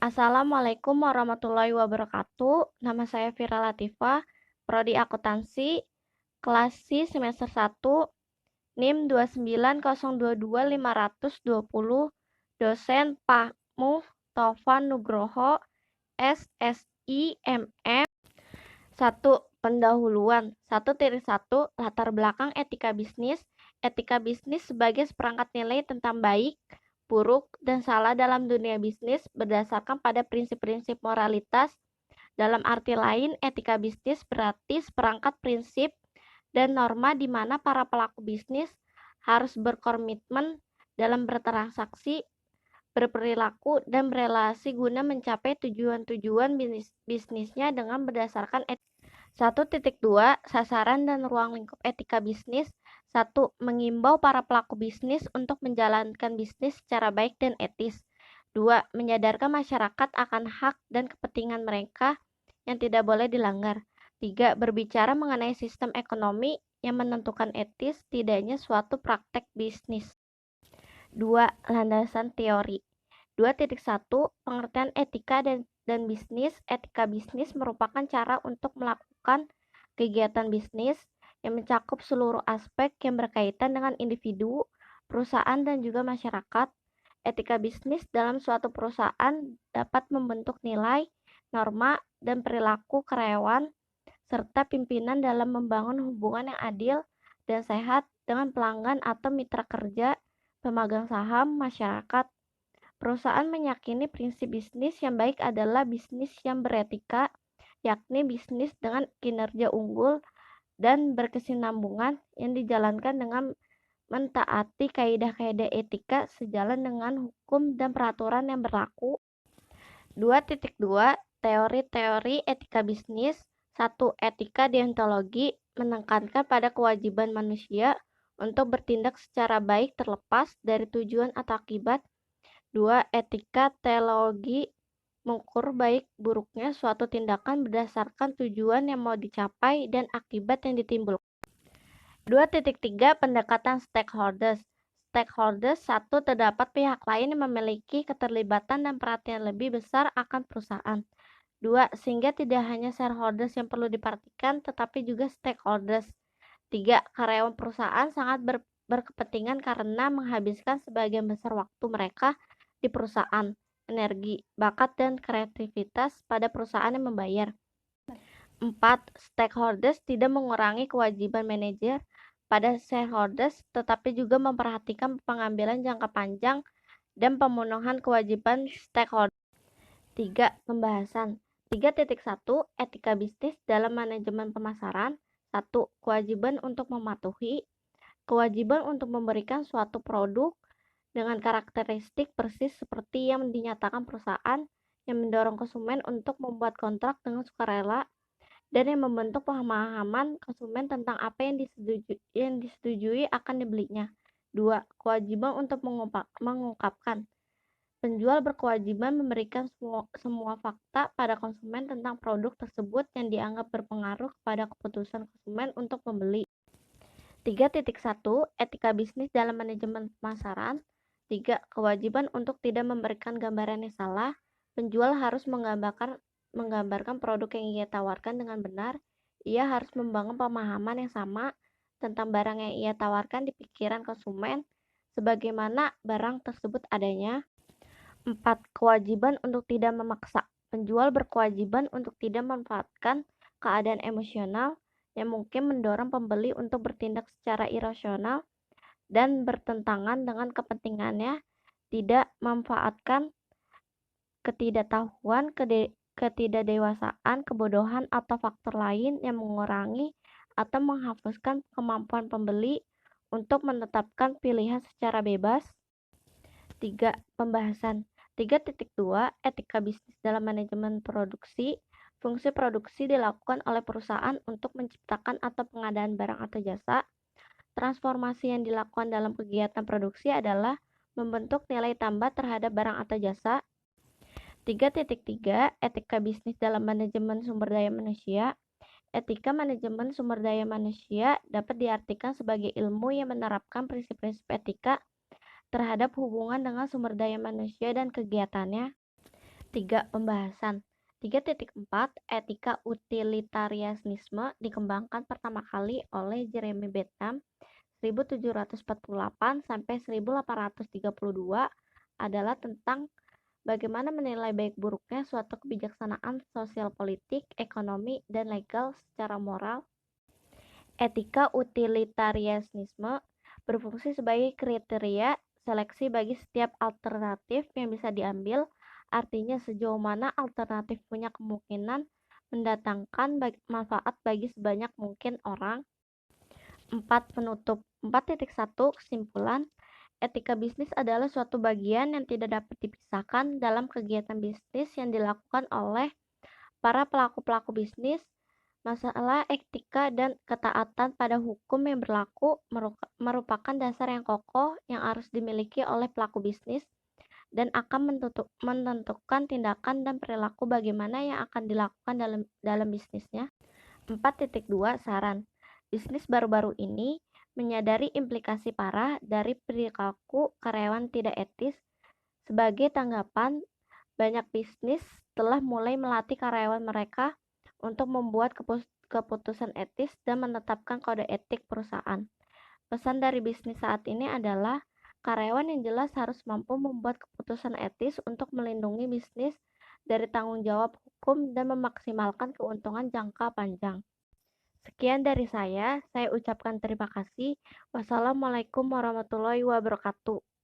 Assalamualaikum warahmatullahi wabarakatuh. Nama saya Vira Latifah, Prodi Akuntansi, kelas C semester 1, NIM 290225020, dosen Pak Taufan Nugroho, SSI, MM. 1. Pendahuluan 1.1 Latar belakang etika bisnis. Etika bisnis sebagai seperangkat nilai tentang baik, buruk, dan salah dalam dunia bisnis berdasarkan pada prinsip-prinsip moralitas. Dalam arti lain, etika bisnis berarti seperangkat prinsip dan norma di mana para pelaku bisnis harus berkomitmen dalam bertransaksi, berperilaku, dan berelasi guna mencapai tujuan-tujuan bisnisnya dengan berdasarkan etika. 1.2 Sasaran dan ruang lingkup etika bisnis. 1. Mengimbau para pelaku bisnis untuk menjalankan bisnis secara baik dan etis. 2. Menyadarkan masyarakat akan hak dan kepentingan mereka yang tidak boleh dilanggar. 3. Berbicara mengenai sistem ekonomi yang menentukan etis tidaknya suatu praktek bisnis. 2. Landasan teori. 2.1 Pengertian etika dan bisnis. Etika bisnis merupakan cara untuk melakukan kegiatan bisnis yang mencakup seluruh aspek yang berkaitan dengan individu, perusahaan, dan juga masyarakat. Etika bisnis dalam suatu perusahaan dapat membentuk nilai, norma, dan perilaku karyawan, serta pimpinan dalam membangun hubungan yang adil dan sehat dengan pelanggan atau mitra kerja, pemegang saham, masyarakat. Perusahaan meyakini prinsip bisnis yang baik adalah bisnis yang beretika, yakni bisnis dengan kinerja unggul dan berkesinambungan yang dijalankan dengan mentaati kaidah-kaidah etika sejalan dengan hukum dan peraturan yang berlaku. 2.2 Teori-teori etika bisnis. 1. Etika deontologi menekankan pada kewajiban manusia untuk bertindak secara baik terlepas dari tujuan atau akibat. 2. Etika teleologi mengukur baik buruknya suatu tindakan berdasarkan tujuan yang mau dicapai dan akibat yang ditimbulkan. 2.3 Pendekatan stakeholders. Stakeholders. 1. Terdapat pihak lain yang memiliki keterlibatan dan perhatian lebih besar akan perusahaan. 2. Sehingga tidak hanya shareholders yang perlu diperhatikan, tetapi juga stakeholders. 3. Karyawan perusahaan sangat berkepentingan karena menghabiskan sebagian besar waktu mereka di perusahaan, energi, bakat, dan kreativitas pada perusahaan yang membayar. 4. Stakeholders tidak mengurangi kewajiban manajer pada shareholders, tetapi juga memperhatikan pengambilan jangka panjang dan pemenuhan kewajiban stakeholder. 3. Pembahasan 3.1 Etika bisnis dalam manajemen pemasaran. 1. Kewajiban untuk mematuhi. Kewajiban untuk memberikan suatu produk dengan karakteristik persis seperti yang dinyatakan perusahaan, yang mendorong konsumen untuk membuat kontrak dengan sukarela, dan yang membentuk pemahaman konsumen tentang apa yang disetujui akan dibelinya. 2. Kewajiban untuk mengungkapkan. Penjual berkewajiban memberikan semua fakta pada konsumen tentang produk tersebut yang dianggap berpengaruh kepada keputusan konsumen untuk membeli. 3.1 Etika bisnis dalam manajemen pemasaran. 3. Kewajiban untuk tidak memberikan gambaran yang salah. Penjual harus menggambarkan produk yang ia tawarkan dengan benar. Ia harus membangun pemahaman yang sama tentang barang yang ia tawarkan di pikiran konsumen, sebagaimana barang tersebut adanya. 4. Kewajiban untuk tidak memaksa. Penjual berkewajiban untuk tidak memanfaatkan keadaan emosional yang mungkin mendorong pembeli untuk bertindak secara irasional dan bertentangan dengan kepentingannya, tidak memanfaatkan ketidaktahuan, ketidakdewasaan, kebodohan, atau faktor lain yang mengurangi atau menghapuskan kemampuan pembeli untuk menetapkan pilihan secara bebas. 3. Pembahasan 3.2 Etika bisnis dalam manajemen produksi. Fungsi produksi dilakukan oleh perusahaan untuk menciptakan atau pengadaan barang atau jasa. Transformasi yang dilakukan dalam kegiatan produksi adalah membentuk nilai tambah terhadap barang atau jasa. 3.3 Etika bisnis dalam manajemen sumber daya manusia. Etika manajemen sumber daya manusia dapat diartikan sebagai ilmu yang menerapkan prinsip-prinsip etika terhadap hubungan dengan sumber daya manusia dan kegiatannya. 3. Pembahasan 3.4 Etika utilitarianisme dikembangkan pertama kali oleh Jeremy Bentham 1748 sampai 1832 adalah tentang bagaimana menilai baik buruknya suatu kebijaksanaan sosial politik, ekonomi, dan legal secara moral. Etika utilitarianisme berfungsi sebagai kriteria seleksi bagi setiap alternatif yang bisa diambil, artinya sejauh mana alternatif punya kemungkinan mendatangkan manfaat bagi sebanyak mungkin orang. 4. Penutup 4.1 Kesimpulan Etika bisnis adalah suatu bagian yang tidak dapat dipisahkan dalam kegiatan bisnis yang dilakukan oleh para pelaku-pelaku bisnis. Masalah etika dan ketaatan pada hukum yang berlaku merupakan dasar yang kokoh yang harus dimiliki oleh pelaku bisnis dan akan menentukan tindakan dan perilaku bagaimana yang akan dilakukan dalam bisnisnya. 4.2 Saran Bisnis baru-baru ini menyadari implikasi parah dari perilaku karyawan tidak etis. Sebagai tanggapan, banyak bisnis telah mulai melatih karyawan mereka untuk membuat keputusan etis dan menetapkan kode etik perusahaan. Pesan dari bisnis saat ini adalah karyawan yang jelas harus mampu membuat keputusan etis untuk melindungi bisnis dari tanggung jawab hukum dan memaksimalkan keuntungan jangka panjang. Sekian dari saya ucapkan terima kasih. Wassalamualaikum warahmatullahi wabarakatuh.